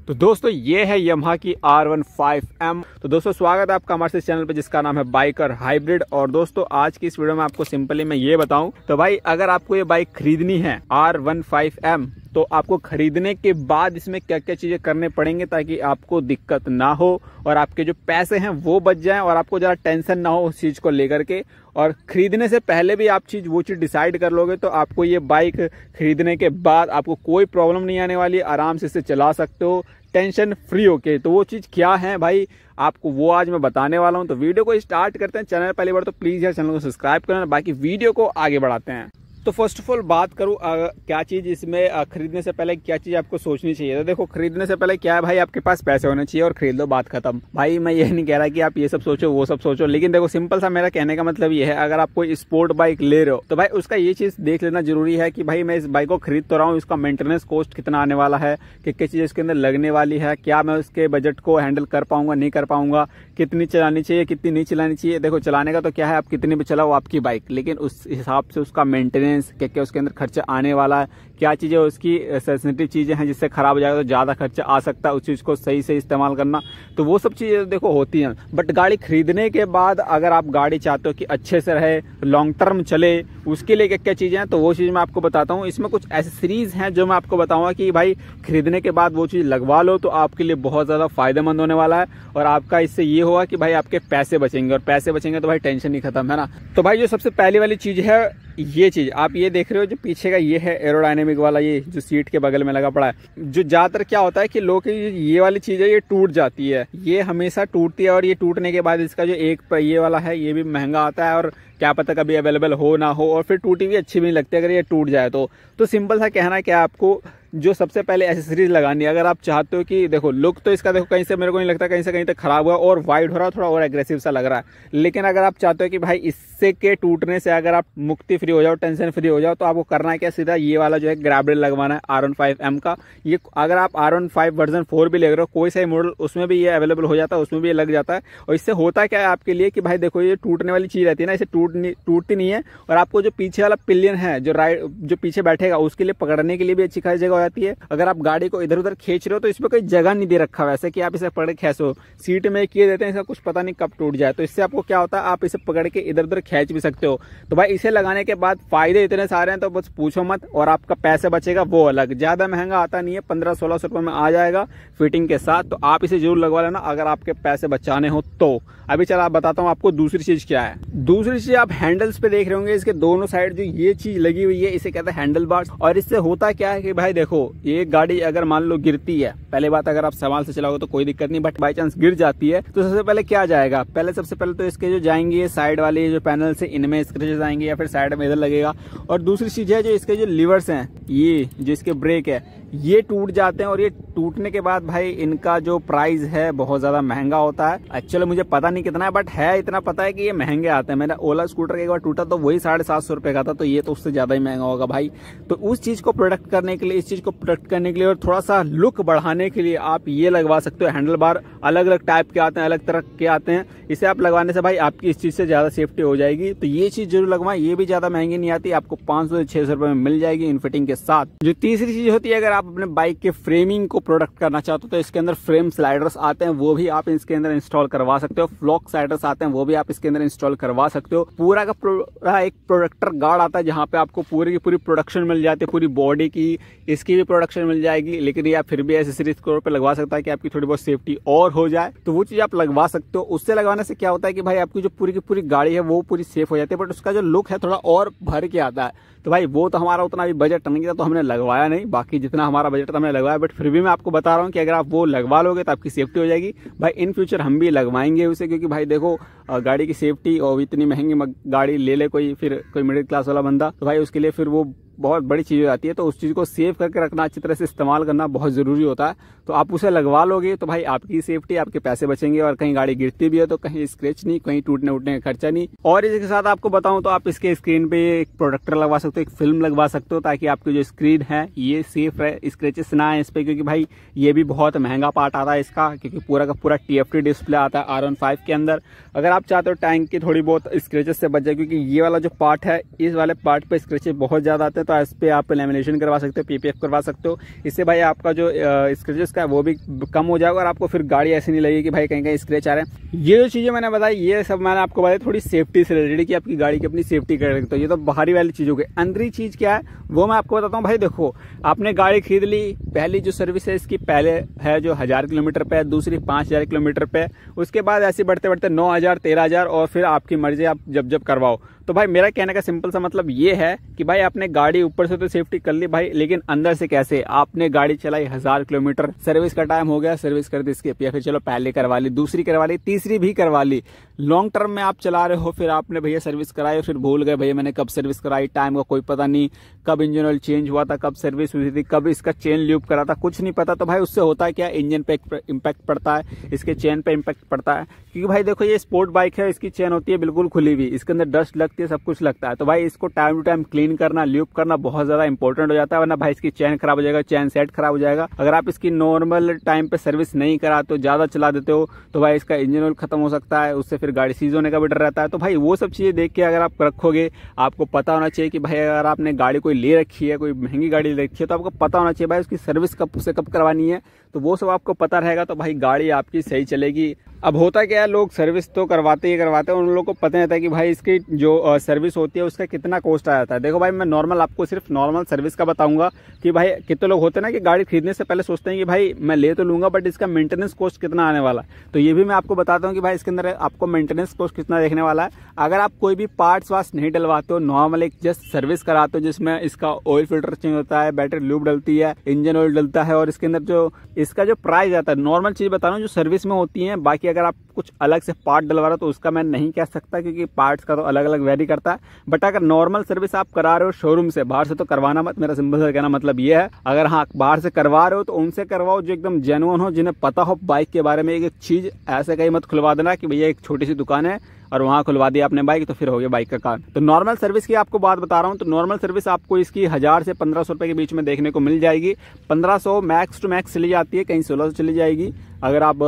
तो दोस्तों ये है यामाहा की R15M। तो दोस्तों स्वागत है आपका हमारे इस चैनल पे जिसका नाम है बाइकर हाइब्रिड। और दोस्तों आज की इस वीडियो में आपको सिंपली मैं ये बताऊं तो भाई अगर आपको ये बाइक खरीदनी है R15M तो आपको खरीदने के बाद इसमें क्या क्या चीजें करने पड़ेंगे ताकि आपको दिक्कत ना हो और आपके जो पैसे हैं वो बच जाएं और आपको जरा टेंशन ना हो उस चीज को लेकर के। और खरीदने से पहले भी आप वो चीज डिसाइड कर लोगे तो आपको ये बाइक खरीदने के बाद आपको कोई प्रॉब्लम नहीं आने वाली, आराम से इसे चला सकते हो टेंशन फ्री होके। तो वो चीज क्या है भाई आपको वो आज मैं बताने वाला हूं। तो वीडियो को स्टार्ट करते हैं। चैनल पहली बार तो प्लीज यार चैनल को सब्सक्राइब करना, बाकी वीडियो को आगे बढ़ाते हैं। तो फर्स्ट ऑफ ऑल बात करूं क्या चीज इसमें खरीदने से पहले क्या चीज आपको सोचनी चाहिए। तो देखो खरीदने से पहले क्या है भाई, आपके पास पैसे होने चाहिए और खरीद लो, बात खत्म। भाई मैं ये नहीं कह रहा कि आप ये सब सोचो वो सब सोचो, लेकिन देखो सिंपल सा मेरा कहने का मतलब ये है, अगर आप कोई स्पोर्ट बाइक ले रहे हो तो भाई उसका ये चीज देख लेना जरूरी है कि भाई मैं इस बाइक को खरीद तो रहा हूँ, इसका मेंटेनेंस कॉस्ट कितना आने वाला है, क्या चीज इसके अंदर लगने वाली है, क्या मैं उसके बजट को हैंडल कर पाऊंगा नहीं कर पाऊंगा, कितनी चलानी चाहिए कितनी नहीं चलानी चाहिए। देखो चलाने का तो क्या है, आप कितनी भी चलाओ आपकी बाइक, लेकिन उस हिसाब से उसका मेंटेनेंस क्या क्या उसके अंदर खर्चा आने वाला है, क्या चीजें उसकी सेंसिटिव चीजें हैं जिससे खराब हो जाएगा तो ज्यादा खर्चा आ सकता है, उस चीज को सही से इस्तेमाल करना। तो वो सब चीजें देखो होती हैं। बट गाड़ी खरीदने के बाद अगर आप गाड़ी चाहते हो कि अच्छे से रहे लॉन्ग टर्म चले, उसके लिए क्या क्या चीजें हैं तो वो चीज मैं आपको बताता हूँ। इसमें कुछ एसेसरीज हैं जो मैं आपको बताऊंगा कि भाई खरीदने के बाद वो चीज लगवा लो तो आपके लिए बहुत ज्यादा फायदेमंद होने वाला है और आपका इससे ये होगा कि भाई आपके पैसे बचेंगे और पैसे बचेंगे तो भाई टेंशन ही खत्म, है ना। तो भाई जो सबसे पहली वाली चीज है ये चीज आप ये देख रहे हो जो पीछे का ये है एरोडायनेमिक वाला, ये जो सीट के बगल में लगा पड़ा है। जो ज्यादातर क्या होता है कि लोग की ये वाली चीज है ये टूट जाती है, ये हमेशा टूटती है और ये टूटने के बाद इसका जो एक ये वाला है ये भी महंगा आता है और क्या पता कभी अवेलेबल हो ना हो और फिर टूटी हुई अच्छी भी नहीं लगती अगर ये टूट जाए तो सिंपल सा कहना है कि आपको जो सबसे पहले एसेसरीज लगानी है। अगर आप चाहते हो कि देखो लुक तो इसका देखो कहीं से मेरे को नहीं लगता कहीं से कहीं तक खराब हुआ और वाइड हो रहा है, थोड़ा और एग्रेसिव सा लग रहा है, लेकिन अगर आप चाहते हो कि भाई इससे के टूटने से अगर आप मुक्ति फ्री हो जाओ टेंशन फ्री हो जाओ तो आपको करना है क्या, सीधा ये वाला जो है ग्रैब रेल लगवाना है R15M का। ये अगर आप R15 वर्जन 4 भी ले रहे हो कोई सा मॉडल उसमें भी ये अवेलेबल हो जाता है, उसमें भी ये लग जाता है। और इससे होता क्या है आपके लिए कि भाई देखो ये टूटने वाली चीज रहती है ना, इसे टूटती नहीं है और आपको जो पीछे वाला पिलियन है जो पीछे बैठेगा उसके लिए पकड़ने के लिए भी अच्छी खासी जगह हो जाती है। अगर आप गाड़ी को इधर उधर खींच रहे हो तो इसमें कोई जगह नहीं दे रखा वैसे कि आप इसे पकड़ के खींचो, सीट में किए देते हैं, इसका कुछ पता नहीं कब टूट जाए। तो इससे आपको क्या होता है आप इसे पकड़ के इधर उधर खींच भी सकते हो। तो भाई इसे लगाने के बाद फायदे इतने सारे हैं तो बस पूछो मत, और आपका पैसे बचेगा वो अलग, ज्यादा महंगा आता नहीं है, 1500-1600 रुपए में आ जाएगा फिटिंग के साथ। तो आप इसे जरूर लगवा लेना अगर आपके पैसे बचाने हो तो। अभी चला बताता हूँ आपको दूसरी चीज क्या है। दूसरी चीज आप हैंडल्स पे देख रहे होंगे, इसके दोनों साइड जो ये चीज लगी हुई है इसे कहते हैं हैंडल बार्स। और इससे होता क्या है कि भाई देखो ये गाड़ी अगर मान लो गिरती है, पहले बात अगर आप संभाल से चलाओगे तो कोई दिक्कत नहीं, बट बाई चांस गिर जाती है तो सबसे पहले क्या जाएगा, सबसे पहले तो इसके जो जाएंगे साइड वाले जो पैनल से इनमें स्क्रैचेस आएंगे या फिर साइड में इधर लगेगा। और दूसरी चीज है जो इसके जो लीवर्स हैं ये जो इसके ब्रेक है ये टूट जाते हैं और ये टूटने के बाद भाई इनका जो प्राइस है बहुत ज्यादा महंगा होता है। एक्चुअली मुझे पता नहीं कितना है बट है इतना पता है कि ये महंगे आते हैं। मेरा ओला स्कूटर एक बार टूटा तो वही 750 रुपए का था, तो ये तो उससे ज्यादा ही महंगा होगा भाई। तो उस चीज को प्रोटेक्ट करने के लिए, इस चीज को प्रोटेक्ट करने के लिए और थोड़ा सा लुक बढ़ाने के लिए आप ये लगवा सकते हो। हैंडल बार अलग अलग टाइप के आते हैं, अलग तरह के आते हैं, इसे आप लगवाने से भाई आपकी इस चीज से ज्यादा सेफ्टी हो जाएगी। तो ये चीज जरूर लगवाएं, ये भी ज्यादा महंगी नहीं आती, आपको 500 से 600 रुपए में मिल जाएगी इन फिटिंग के साथ। जो तीसरी चीज होती है, अगर आप अपने बाइक के फ्रेमिंग को प्रोटेक्ट करना चाहते हो तो इसके अंदर फ्रेम स्लाइडर्स आते हैं, वो भी आप इसके अंदर इंस्टॉल करवा सकते हो। फ्लॉक स्लाइडर्स आते हैं, वो भी आप इसके अंदर इंस्टॉल करवा सकते हो। पूरा का पूरा एक प्रोटेक्टर गार्ड आता है जहां पे आपको पूरी की पूरी प्रोडक्शन मिल जाती है, पूरी बॉडी की इसकी भी प्रोडक्शन मिल जाएगी। लेकिन ये आप फिर भी एसेसरीज के तौर पे लगवा सकता है कि आपकी थोड़ी बहुत सेफ्टी और हो जाए, तो वो चीज आप लगवा सकते हो। उससे लगवाने से क्या होता है कि भाई आपकी जो पूरी की पूरी गाड़ी है वो पूरी सेफ हो जाती है, बट उसका जो लुक है थोड़ा और भर के आता है। तो भाई वो तो हमारा उतना भी बजट नहीं था तो हमने लगवाया नहीं, बाकी जितना हमारा बजट था हमने लगवाया। बट फिर भी मैं आपको बता रहा हूँ कि अगर आप वो लगवा लोगे तो आपकी सेफ्टी हो जाएगी। भाई इन फ्यूचर हम भी लगवाएंगे उसे, क्योंकि भाई देखो गाड़ी की सेफ्टी और इतनी महंगी गाड़ी ले ले कोई मिडिल क्लास वाला बंदा तो भाई उसके लिए फिर वो बहुत बड़ी चीज हो जाती है। तो उस चीज को सेव करके रखना, अच्छी तरह से इस्तेमाल करना बहुत जरूरी होता है। तो आप उसे लगवा लोगे तो भाई आपकी सेफ्टी, आपके पैसे बचेंगे और कहीं गाड़ी गिरती भी है तो कहीं स्क्रैच नहीं, कहीं टूटने उठने का खर्चा नहीं। और इसके साथ आपको बताऊं तो आप इसके स्क्रीन पे एक प्रोटेक्टर लगवा सकते हो, एक फिल्म लगवा सकते हो ताकि आपकी जो स्क्रीन है ये सेफ रहे, स्क्रैचेस ना आए इस पे, क्योंकि भाई ये भी बहुत महंगा पार्ट आता है इसका, क्योंकि पूरा का पूरा TFT डिस्प्ले आता है R15 के अंदर। अगर आप चाहते हो टैंक की थोड़ी बहुत स्क्रैचेस से बच जाए, क्योंकि ये वाला जो पार्ट है इस वाले पार्ट पे स्क्रैचेस बहुत ज्यादा आते हैं, तो इस पर आप लेमिनेशन करवा सकते हो, PPF करवा सकते हो। इससे भाई आपका जो स्क्रैचेस का है वो भी कम हो जाएगा और आपको फिर गाड़ी ऐसी नहीं लगेगी कि भाई कहीं कहीं स्क्रैच आ रहे हैं। ये जो चीज़ें मैंने बताई ये सब मैंने आपको बताई थोड़ी सेफ्टी से रिलेटेड कि आपकी गाड़ी की अपनी सेफ्टी कर सकते हो। ये तो बाहरी वाली चीज़ हो गई। अंदरी चीज़ क्या है वो मैं आपको बताता हूँ। भाई देखो, आपने गाड़ी खरीद ली, पहली जो सर्विस है इसकी पहले है जो 1000 किलोमीटर पे, दूसरी 5000 किलोमीटर पे, उसके बाद ऐसे बढ़ते बढ़ते 9000, 13000 और फिर आपकी मर्जी, आप जब करवाओ। तो भाई मेरा कहने का सिंपल सा मतलब ये है कि भाई आपने गाड़ी ऊपर से तो सेफ्टी कर ली भाई, लेकिन अंदर से कैसे? आपने गाड़ी चलाई 1000 किलोमीटर, सर्विस का टाइम हो गया, सर्विस कर दी स्किप, या फिर चलो पहले करवा ली, दूसरी करवा ली, तीसरी भी करवा ली। लॉन्ग टर्म में आप चला रहे हो, फिर आपने भैया सर्विस कराई, फिर भूल गए भैया मैंने कब सर्विस कराई, टाइम का कोई पता नहीं, कब इंजन ऑयल चेंज हुआ था, कब सर्विस हुई थी, कब इसका चेन ल्यूब करा था, कुछ नहीं पता। तो भाई उससे होता है क्या? इंजन पे इम्पैक्ट पड़ता है, इसके चेन पे इम्पैक्ट पड़ता है। क्योंकि भाई देखो ये स्पोर्ट बाइक है, इसकी चेन होती है बिल्कुल खुली हुई, इसके अंदर डस्ट लगती है, सब कुछ लगता है। तो भाई इसको टाइम टू टाइम क्लीन करना, ल्यूब करना बहुत ज्यादा इंपॉर्टेंट हो जाता है, वरना भाई इसकी चेन खराब हो जाएगा, चेन सेट खराब हो जाएगा। अगर आप इसकी नॉर्मल टाइम पे सर्विस नहीं कराते हो, ज्यादा चला देते हो, तो भाई इसका इंजन ऑयल खत्म हो सकता है, उससे फिर गाड़ी सीज होने का भी डर रहता है। तो भाई वो सब चीजें देख के अगर आप रखोगे, आपको पता होना चाहिए कि भाई अगर आपने गाड़ी कोई ले रखी है, कोई महंगी गाड़ी ले रखी है, तो आपको पता होना चाहिए भाई उसकी सर्विस कब से कब करवानी है। तो वो सब आपको पता रहेगा तो भाई गाड़ी आपकी सही चलेगी। अब होता क्या है, लोग सर्विस तो करवाते ही करवाते हैं, उन लोगों को पता नहीं रहता है कि भाई इसकी जो सर्विस होती है उसका कितना कॉस्ट आ जाता है। देखो भाई मैं नॉर्मल आपको सिर्फ नॉर्मल सर्विस का बताऊंगा कि भाई कितने लोग होते हैं ना कि गाड़ी खरीदने से पहले सोचते हैं कि भाई मैं ले तो लूंगा बट इसका मेंटेनेंस कॉस्ट कितना आने वाला है। तो ये भी मैं आपको बताता हूँ कि भाई इसके अंदर आपको मेंटेनेंस कॉस्ट कितना देखने वाला है। अगर आप कोई भी पार्ट्स वार्ट्स नहीं डलवाते हो, नॉर्मल एक जस्ट सर्विस कराते हो जिसमें इसका ऑयल फिल्टर चेंज होता है, बैटरी लूब डलती है, इंजन ऑयल डलता है, और इसके अंदर जो इसका जो प्राइस आता है, नॉर्मल चीज बता रहा हूँ जो सर्विस में होती है। बाकी अगर आप कुछ अलग से पार्ट डलवा रहे हो तो उसका मैं नहीं कह सकता, क्योंकि पार्ट्स का तो अलग अलग वेरी करता है। बट अगर नॉर्मल सर्विस आप करा रहे हो शोरूम से, बाहर से तो करवाना मत, मेरा सिंपल सा कहना मतलब ये है। अगर हाँ बाहर से करवा रहे हो तो उनसे करवाओ जो एकदम जेन्युइन हो, जिन्हें पता हो बाइक के बारे में। एक चीज ऐसे कहीं मत खुलवा देना कि भैया एक छोटी सी दुकान है और वहां खुलवा दिया आपने बाइक, तो फिर हो गया बाइक का काम। तो नॉर्मल सर्विस की आपको बात बता रहा हूं। तो नॉर्मल सर्विस आपको इसकी 1000 से 1500 रुपए के बीच में देखने को मिल जाएगी। 1500 मैक्स टू मैक्स चली जाती है, कहीं 1600 चली जाएगी अगर आप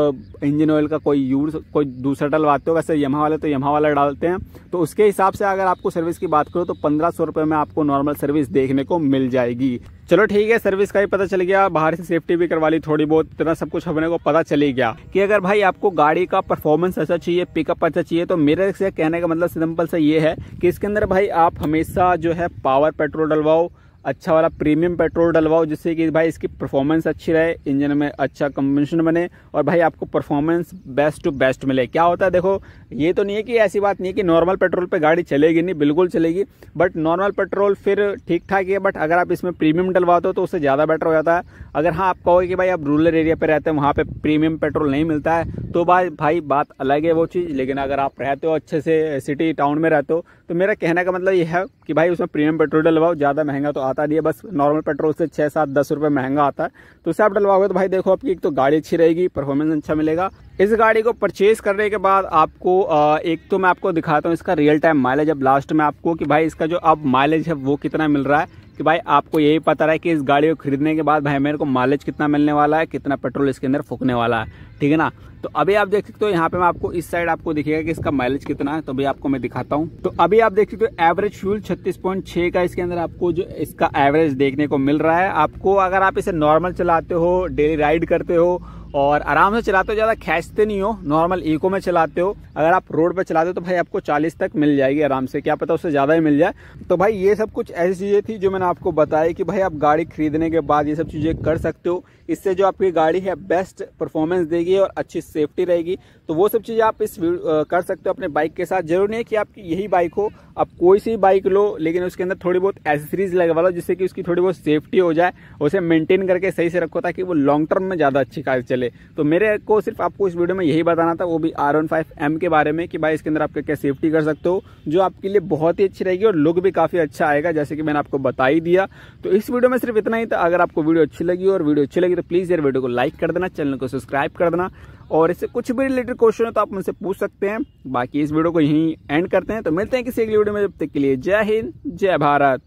इंजन ऑयल का कोई दूसरा डलवाते हो। वैसे यमहा वाले तो यमहा वाला डालते हैं, तो उसके हिसाब से अगर आपको सर्विस की बात करो तो 1500 रुपए में आपको नॉर्मल सर्विस देखने को मिल जाएगी। चलो ठीक है, सर्विस का भी पता चल गया, बाहर से सेफ्टी भी करवा ली थोड़ी बहुत, इतना सब कुछ अपने को पता चल ही गया कि अगर भाई आपको गाड़ी का परफॉर्मेंस अच्छा चाहिए, पिकअप अच्छा चाहिए, तो मेरे से कहने का मतलब सिंपल सा ये है कि इसके अंदर भाई आप हमेशा जो है पावर पेट्रोल डलवाओ, अच्छा वाला प्रीमियम पेट्रोल डलवाओ, जिससे कि भाई इसकी परफॉर्मेंस अच्छी रहे, इंजन में अच्छा कंबंशन बने और भाई आपको परफॉर्मेंस बेस्ट टू बेस्ट मिले। क्या होता है देखो, ये तो नहीं है कि ऐसी बात नहीं है कि नॉर्मल पेट्रोल पे गाड़ी चलेगी नहीं, बिल्कुल चलेगी, बट नॉर्मल पेट्रोल फिर ठीक ठाक है। बट अगर आप इसमें प्रीमियम डलवाते हो तो उससे ज़्यादा बेटर हो जाता है। अगर हाँ आप कहोगे कि भाई आप रूरल एरिया पे रहते हैं, वहाँ पे प्रीमियम पेट्रोल नहीं मिलता है, तो भाई बात अलग है वो चीज़। लेकिन अगर आप रहते हो अच्छे से सिटी टाउन में रहते हो, तो मेरा कहने का मतलब ये है कि भाई उसमें प्रीमियम पेट्रोल डलवाओ। ज़्यादा महंगा तो आता नहीं है, बस नॉर्मल पेट्रोल से 6, 7, 10 रुपए महंगा आता है। तो उससे आप डलवाओगे तो भाई देखो आपकी एक तो गाड़ी अच्छी रहेगी, परफॉर्मेंस अच्छा मिलेगा। इस गाड़ी को परचेज करने के बाद आपको एक तो मैं आपको दिखाता हूँ इसका रियल टाइम माइलेज अब लास्ट में आपको, कि भाई इसका जो अब माइलेज है वो कितना मिल रहा है, कि भाई आपको यही पता रहे कि इस गाड़ी को खरीदने के बाद भाई मेरे को माइलेज कितना मिलने वाला है, कितना पेट्रोल इसके अंदर फूकने वाला है, ठीक है ना। तो अभी आप देख सकते हो यहाँ पे मैं आपको इस साइड आपको दिखेगा कि इसका माइलेज कितना है, तो अभी आपको मैं दिखाता हूँ। तो अभी आप देख सकते हो एवरेज फ्यूल 36.6 का इसके अंदर आपको जो इसका एवरेज देखने को मिल रहा है। आपको अगर आप इसे नॉर्मल चलाते हो, डेली राइड करते हो और आराम से चलाते हो, ज्यादा खींचते नहीं हो, नॉर्मल इको में चलाते हो, अगर आप रोड पे चलाते हो तो भाई आपको 40 तक मिल जाएगी आराम से, क्या पता उससे ज्यादा ही मिल जाए। तो भाई ये सब कुछ ऐसी चीजें थी जो मैंने आपको बताया कि भाई आप गाड़ी खरीदने के बाद ये सब चीजें कर सकते हो। इससे जो आपकी गाड़ी है बेस्ट परफॉर्मेंस देगी और अच्छी सेफ्टी रहेगी। तो वो सब चीजें आप कर सकते हो अपने बाइक के साथ। जरूर नहीं है कि आपकी यही बाइक हो, आप कोई सी बाइक लो, लेकिन उसके अंदर थोड़ी बहुत एसेसरीज लगवा लो जिससे कि उसकी थोड़ी बहुत सेफ्टी हो जाए, उसे मेंटेन करके सही से रखो ताकि वो लॉन्ग टर्म में ज्यादा अच्छी कार चले। तो मेरे को सिर्फ आपको इस वीडियो में यही बताना था, वो भी R15M के बारे में, कि भाई इसके अंदर आप क्या सेफ्टी कर सकते हो जो आपके लिए बहुत ही अच्छी रहेगी और लुक भी काफी अच्छा आएगा, जैसे कि मैंने आपको बता ही दिया। तो इस वीडियो में सिर्फ इतना ही था। अगर आपको वीडियो अच्छी लगी और वीडियो अच्छी लगी तो प्लीज यार वीडियो को लाइक कर देना, चैनल को सब्सक्राइब कर देना, और इससे कुछ भी रिलेटेड क्वेश्चन हो तो आप मुझसे पूछ सकते हैं। बाकी इस वीडियो को यहीं एंड करते हैं, तो मिलते हैं किसी अगली वीडियो में, जब तक के लिए जय हिंद, जय भारत।